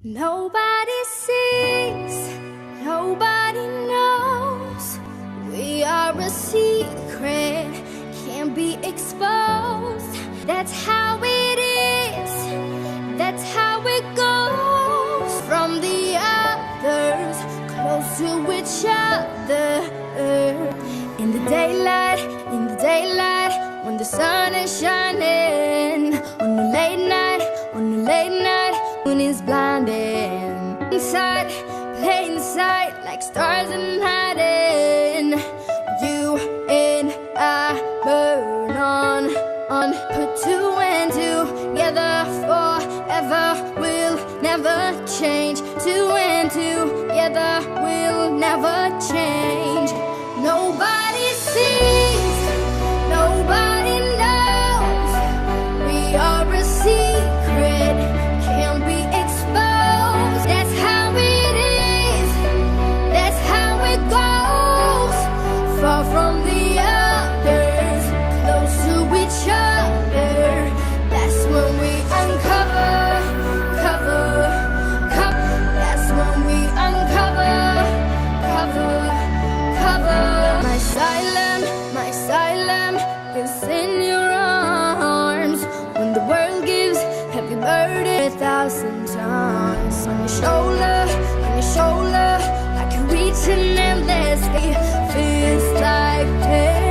Nobody sees, nobody knows. We are a secret, can't be exposed. That's how it is, that's how it goes. From the others, close to each other. In the daylight, when the sun is shining. On the late night, moon is blinding. Inside, plain sight, like stars in hiding. You and I burn on. Put two and two together forever. We'll never change. Two and two together, we'll never change. Nobody sees, nobody knows. We are a secret, can't be exposed. That's how it is, that's how it goes. Far from the others, close to each other. That's when we uncover, cover. That's when we uncover, cover. My asylum is in your arms. When the world gives heavy burden 1,000 times on your shoulder, I can reach an endless gate. Feels like pain.